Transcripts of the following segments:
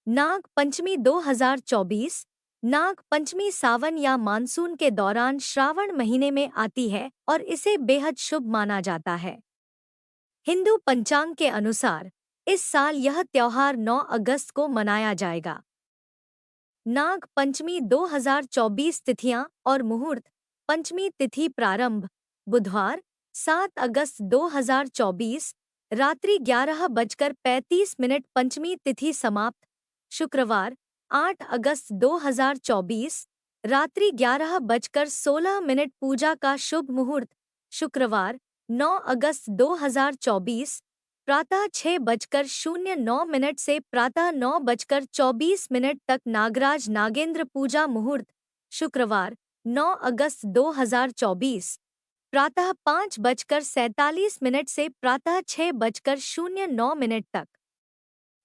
नाग पंचमी 2024। नाग पंचमी सावन या मानसून के दौरान श्रावण महीने में आती है और इसे बेहद शुभ माना जाता है। हिंदू पंचांग के अनुसार इस साल यह त्योहार 9 अगस्त को मनाया जाएगा। नाग पंचमी 2024 तिथियां और मुहूर्त। पंचमी तिथि प्रारंभ बुधवार 7 अगस्त 2024 रात्रि 11:35। पंचमी तिथि समाप्त शुक्रवार 8 अगस्त 2024 रात्रि 11:16। पूजा का शुभ मुहूर्त शुक्रवार 9 अगस्त 2024 प्रातः 6:09 से प्रातः 9:24 तक। नागराज नागेंद्र पूजा मुहूर्त शुक्रवार 9 अगस्त 2024 प्रातः 5:47 से प्रातः 6:09 तक।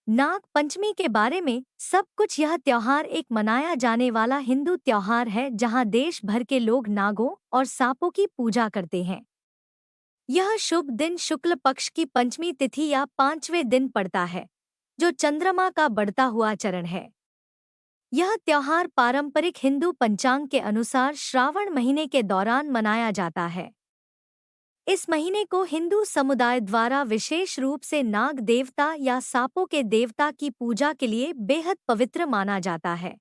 नाग पंचमी के बारे में सब कुछ। यह त्योहार एक मनाया जाने वाला हिंदू त्योहार है जहां देश भर के लोग नागों और सांपों की पूजा करते हैं। यह शुभ दिन शुक्ल पक्ष की पंचमी तिथि या 5वें दिन पड़ता है, जो चंद्रमा का बढ़ता हुआ चरण है। यह त्योहार पारंपरिक हिंदू पंचांग के अनुसार श्रावण महीने के दौरान मनाया जाता है। इस महीने को हिंदू समुदाय द्वारा विशेष रूप से नाग देवता या सांपों के देवता की पूजा के लिए बेहद पवित्र माना जाता है।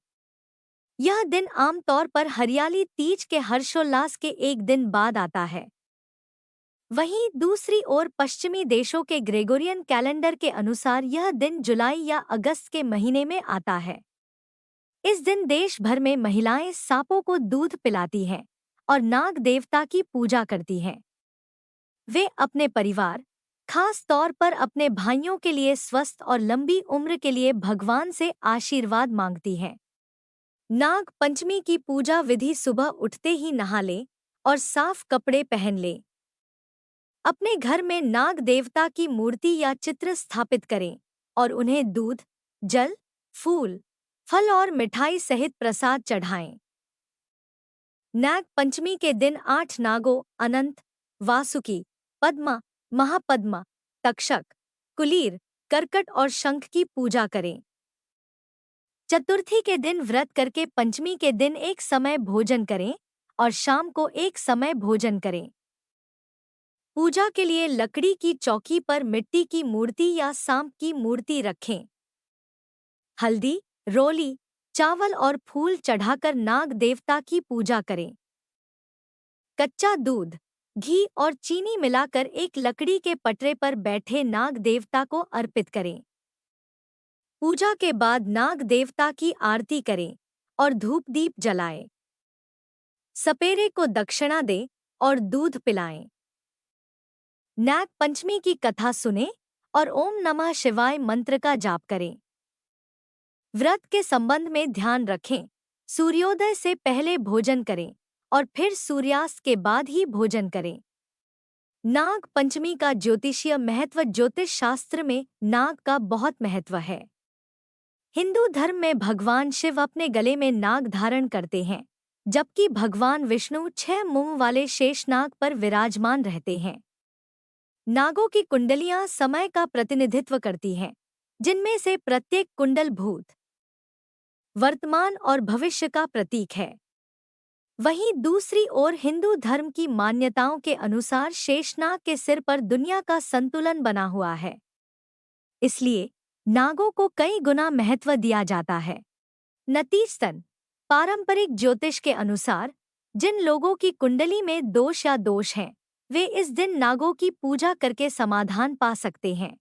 यह दिन आमतौर पर हरियाली तीज के हर्षोल्लास के एक दिन बाद आता है। वहीं दूसरी ओर पश्चिमी देशों के ग्रेगोरियन कैलेंडर के अनुसार यह दिन जुलाई या अगस्त के महीने में आता है। इस दिन देश भर में महिलाएं सांपों को दूध पिलाती हैं और नाग देवता की पूजा करती हैं। वे अपने परिवार, खास तौर पर अपने भाइयों के लिए स्वस्थ और लंबी उम्र के लिए भगवान से आशीर्वाद मांगती हैं। नाग पंचमी की पूजा विधि सुबह उठते ही नहा लें और साफ कपड़े पहन लें। अपने घर में नाग देवता की मूर्ति या चित्र स्थापित करें और उन्हें दूध, जल, फूल, फल और मिठाई सहित प्रसाद चढ़ाएं। नाग पंचमी के दिन 8 नागों अनंत, वासुकी, पद्मा, महापद्मा, तक्षक, कुलीर, कर्कट और शंख की पूजा करें। चतुर्थी के दिन व्रत करके पंचमी के दिन एक समय भोजन करें और शाम को एक समय भोजन करें। पूजा के लिए लकड़ी की चौकी पर मिट्टी की मूर्ति या सांप की मूर्ति रखें। हल्दी, रोली, चावल और फूल चढ़ाकर नाग देवता की पूजा करें। कच्चा दूध, घी और चीनी मिलाकर एक लकड़ी के पटरे पर बैठे नाग देवता को अर्पित करें। पूजा के बाद नाग देवता की आरती करें और धूप दीप जलाएं। सपेरे को दक्षिणा दें और दूध पिलाएं। नाग पंचमी की कथा सुनें और ओम नमः शिवाय मंत्र का जाप करें। व्रत के संबंध में ध्यान रखें, सूर्योदय से पहले भोजन करें और फिर सूर्यास्त के बाद ही भोजन करें। नाग पंचमी का ज्योतिषीय महत्व। ज्योतिष शास्त्र में नाग का बहुत महत्व है। हिंदू धर्म में भगवान शिव अपने गले में नाग धारण करते हैं, जबकि भगवान विष्णु 6 मुंह वाले शेषनाग पर विराजमान रहते हैं। नागों की कुंडलियां समय का प्रतिनिधित्व करती हैं, जिनमें से प्रत्येक कुंडल भूत, वर्तमान और भविष्य का प्रतीक है। वहीं दूसरी ओर हिंदू धर्म की मान्यताओं के अनुसार शेषनाग के सिर पर दुनिया का संतुलन बना हुआ है। इसलिए नागों को कई गुना महत्व दिया जाता है। नतीजतन पारंपरिक ज्योतिष के अनुसार जिन लोगों की कुंडली में दोष या दोष हैं, वे इस दिन नागों की पूजा करके समाधान पा सकते हैं।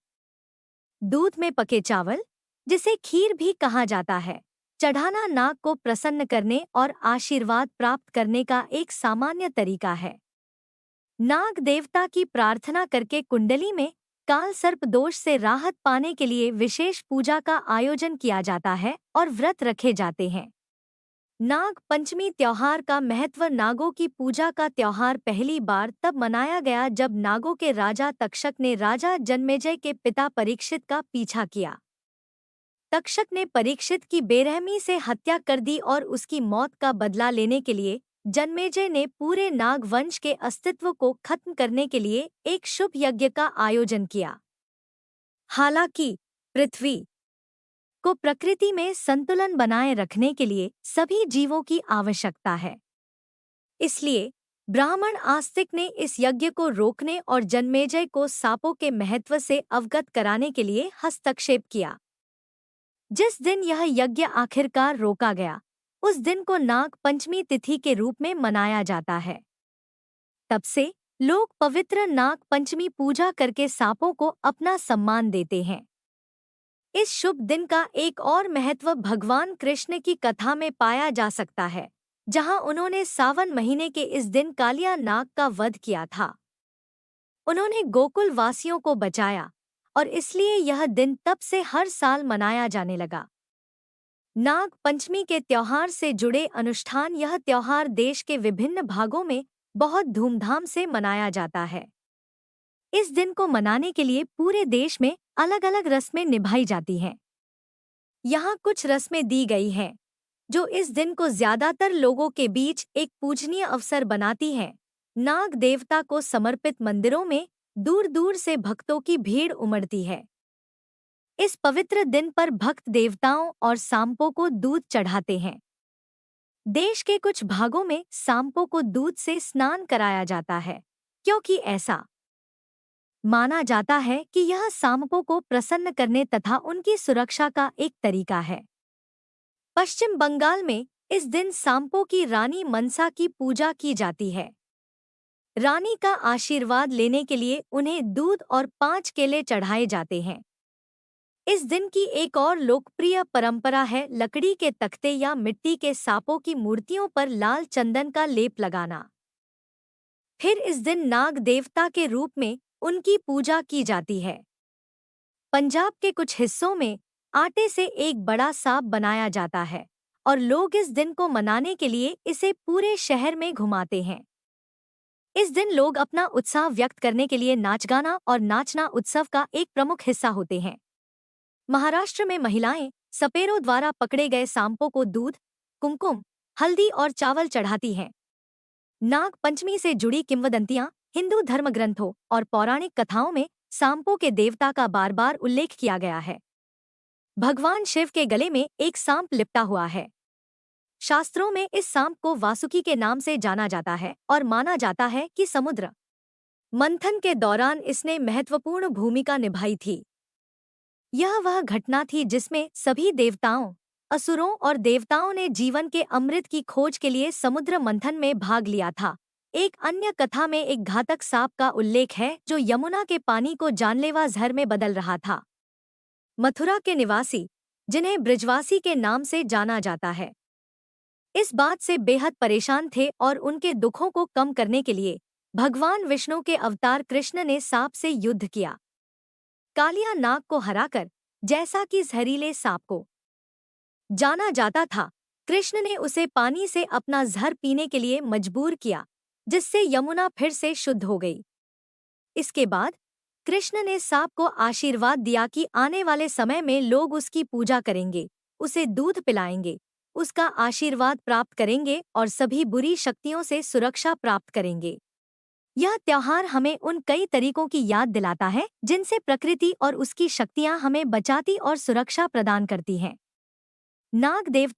दूध में पके चावल, जिसे खीर भी कहा जाता है, चढ़ाना नाग को प्रसन्न करने और आशीर्वाद प्राप्त करने का एक सामान्य तरीका है। नाग देवता की प्रार्थना करके कुंडली में काल सर्प दोष से राहत पाने के लिए विशेष पूजा का आयोजन किया जाता है और व्रत रखे जाते हैं। नाग पंचमी त्योहार का महत्व। नागों की पूजा का त्योहार पहली बार तब मनाया गया जब नागों के राजा तक्षक ने राजा जन्मेजय के पिता परीक्षित का पीछा किया। तक्षक ने परीक्षित की बेरहमी से हत्या कर दी और उसकी मौत का बदला लेने के लिए जन्मेजय ने पूरे नाग वंश के अस्तित्व को खत्म करने के लिए एक शुभ यज्ञ का आयोजन किया। हालांकि पृथ्वी को प्रकृति में संतुलन बनाए रखने के लिए सभी जीवों की आवश्यकता है। इसलिए ब्राह्मण आस्तिक ने इस यज्ञ को रोकने और जन्मेजय को सांपों के महत्व से अवगत कराने के लिए हस्तक्षेप किया। जिस दिन यह यज्ञ आखिरकार रोका गया, उस दिन को नाग पंचमी तिथि के रूप में मनाया जाता है। तब से लोग पवित्र नाग पंचमी पूजा करके सांपों को अपना सम्मान देते हैं। इस शुभ दिन का एक और महत्व भगवान कृष्ण की कथा में पाया जा सकता है, जहां उन्होंने सावन महीने के इस दिन कालिया नाग का वध किया था। उन्होंने गोकुल वासियों को बचाया और इसलिए यह दिन तब से हर साल मनाया जाने लगा। नाग पंचमी के त्योहार से जुड़े अनुष्ठान। यह त्योहार देश के विभिन्न भागों में बहुत धूमधाम से मनाया जाता है। इस दिन को मनाने के लिए पूरे देश में अलग अलग रस्में निभाई जाती हैं। यहाँ कुछ रस्में दी गई हैं जो इस दिन को ज्यादातर लोगों के बीच एक पूजनीय अवसर बनाती हैं। नाग देवता को समर्पित मंदिरों में दूर दूर से भक्तों की भीड़ उमड़ती है। इस पवित्र दिन पर भक्त देवताओं और सांपों को दूध चढ़ाते हैं। देश के कुछ भागों में सांपों को दूध से स्नान कराया जाता है, क्योंकि ऐसा माना जाता है कि यह सांपों को प्रसन्न करने तथा उनकी सुरक्षा का एक तरीका है। पश्चिम बंगाल में इस दिन सांपों की रानी मनसा की पूजा की जाती है। रानी का आशीर्वाद लेने के लिए उन्हें दूध और 5 केले चढ़ाए जाते हैं। इस दिन की एक और लोकप्रिय परंपरा है लकड़ी के तख्ते या मिट्टी के सांपों की मूर्तियों पर लाल चंदन का लेप लगाना। फिर इस दिन नाग देवता के रूप में उनकी पूजा की जाती है। पंजाब के कुछ हिस्सों में आटे से एक बड़ा सांप बनाया जाता है और लोग इस दिन को मनाने के लिए इसे पूरे शहर में घुमाते हैं। इस दिन लोग अपना उत्साह व्यक्त करने के लिए नाच गाना और नाचना उत्सव का एक प्रमुख हिस्सा होते हैं। महाराष्ट्र में महिलाएं सपेरों द्वारा पकड़े गए सांपों को दूध, कुमकुम, हल्दी और चावल चढ़ाती हैं। नाग पंचमी से जुड़ी किंवदंतियां हिंदू धर्मग्रंथों और पौराणिक कथाओं में सांपों के देवता का बार बार उल्लेख किया गया है। भगवान शिव के गले में एक सांप लिपटा हुआ है। शास्त्रों में इस सांप को वासुकी के नाम से जाना जाता है और माना जाता है कि समुद्र मंथन के दौरान इसने महत्वपूर्ण भूमिका निभाई थी। यह वह घटना थी जिसमें सभी देवताओं, असुरों और देवताओं ने जीवन के अमृत की खोज के लिए समुद्र मंथन में भाग लिया था। एक अन्य कथा में एक घातक सांप का उल्लेख है जो यमुना के पानी को जानलेवा जहर में बदल रहा था। मथुरा के निवासी, जिन्हें ब्रजवासी के नाम से जाना जाता है, इस बात से बेहद परेशान थे और उनके दुखों को कम करने के लिए भगवान विष्णु के अवतार कृष्ण ने सांप से युद्ध किया। कालिया नाग को हराकर, जैसा कि जहरीले सांप को जाना जाता था, कृष्ण ने उसे पानी से अपना जहर पीने के लिए मजबूर किया, जिससे यमुना फिर से शुद्ध हो गई। इसके बाद कृष्ण ने सांप को आशीर्वाद दिया कि आने वाले समय में लोग उसकी पूजा करेंगे, उसे दूध पिलाएंगे, उसका आशीर्वाद प्राप्त करेंगे और सभी बुरी शक्तियों से सुरक्षा प्राप्त करेंगे। यह त्योहार हमें उन कई तरीकों की याद दिलाता है जिनसे प्रकृति और उसकी शक्तियां हमें बचाती और सुरक्षा प्रदान करती हैं। नाग देवता